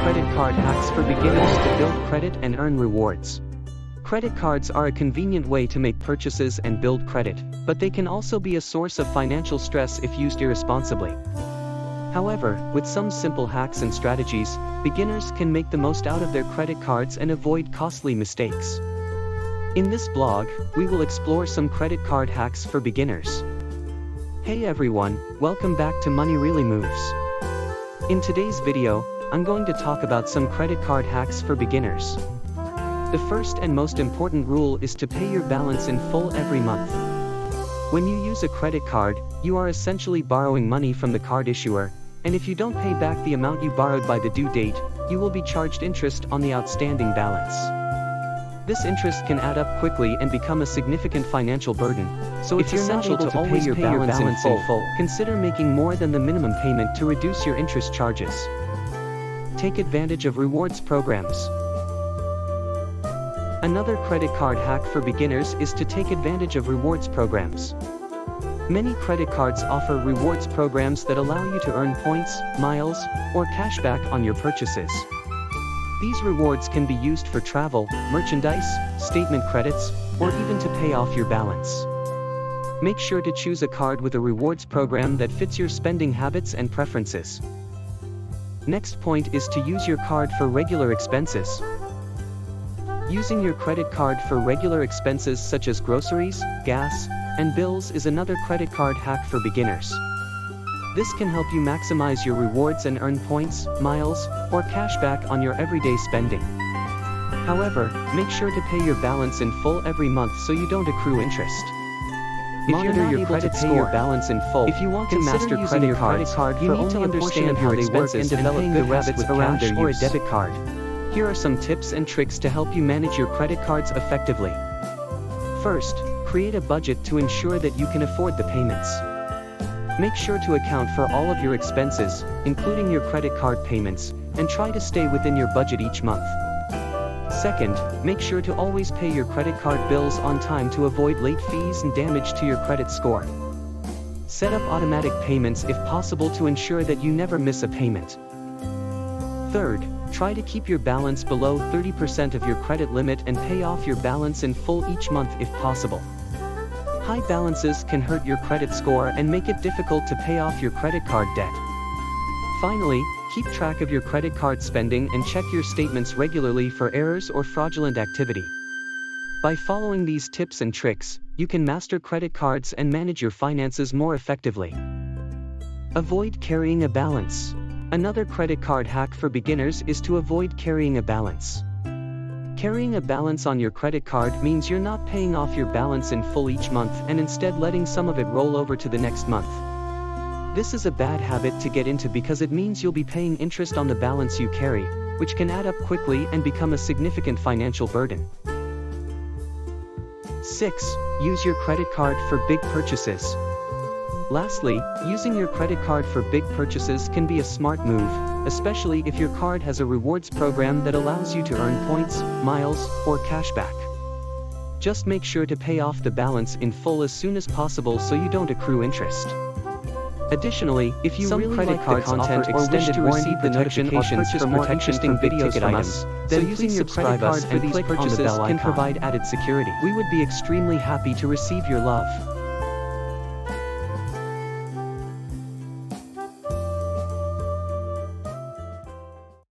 credit card hacks for beginners to build credit and earn rewards. Credit cards are a convenient way to make purchases and build credit, but they can also be a source of financial stress if used irresponsibly. However, with some simple hacks and strategies, beginners can make the most out of their credit cards and avoid costly mistakes. In this blog, we will explore some credit card hacks for beginners. Hey everyone, welcome back to Money Really Moves. In today's video, I'm going to talk about some credit card hacks for beginners. The first and most important rule is to pay your balance in full every month. When you use a credit card, you are essentially borrowing money from the card issuer, and if you don't pay back the amount you borrowed by the due date, you will be charged interest on the outstanding balance. This interest can add up quickly and become a significant financial burden, so it's essential to always pay your balance in full. Consider making more than the minimum payment to reduce your interest charges. Take advantage of rewards programs. Another credit card hack for beginners is to take advantage of rewards programs. Many credit cards offer rewards programs that allow you to earn points, miles, or cashback on your purchases. These rewards can be used for travel, merchandise, statement credits, or even to pay off your balance. Make sure to choose a card with a rewards program that fits your spending habits and preferences. Next point is to use your card for regular expenses. Using your credit card for regular expenses such as groceries, gas, and bills is another credit card hack for beginners. This can help you maximize your rewards and earn points, miles, or cashback on your everyday spending. However, make sure to pay your balance in full every month so you don't accrue interest. Monitor your credit score. Your balance in full. If you want to master credit cards, you need to understand how they work and develop good habits around their use. Or a debit card. Here are some tips and tricks to help you manage your credit cards effectively. First, create a budget to ensure that you can afford the payments. Make sure to account for all of your expenses, including your credit card payments, and try to stay within your budget each month. Second, make sure to always pay your credit card bills on time to avoid late fees and damage to your credit score. Set up automatic payments if possible to ensure that you never miss a payment. Third, try to keep your balance below 30% of your credit limit and pay off your balance in full each month if possible. High balances can hurt your credit score and make it difficult to pay off your credit card debt. Finally, keep track of your credit card spending and check your statements regularly for errors or fraudulent activity. By following these tips and tricks, you can master credit cards and manage your finances more effectively. Avoid carrying a balance. Another credit card hack for beginners is to avoid carrying a balance. Carrying a balance on your credit card means you're not paying off your balance in full each month and instead letting some of it roll over to the next month. This is a bad habit to get into because it means you'll be paying interest on the balance you carry, which can add up quickly and become a significant financial burden. 6. Use your credit card for big purchases. Lastly, using your credit card for big purchases can be a smart move, especially if your card has a rewards program that allows you to earn points, miles, or cashback. Just make sure to pay off the balance in full as soon as possible so you don't accrue interest. Additionally, if you really like the content or wish to receive the notifications for more interesting videos from us, then using your credit card for these purchases can provide added security. We would be extremely happy to receive your love.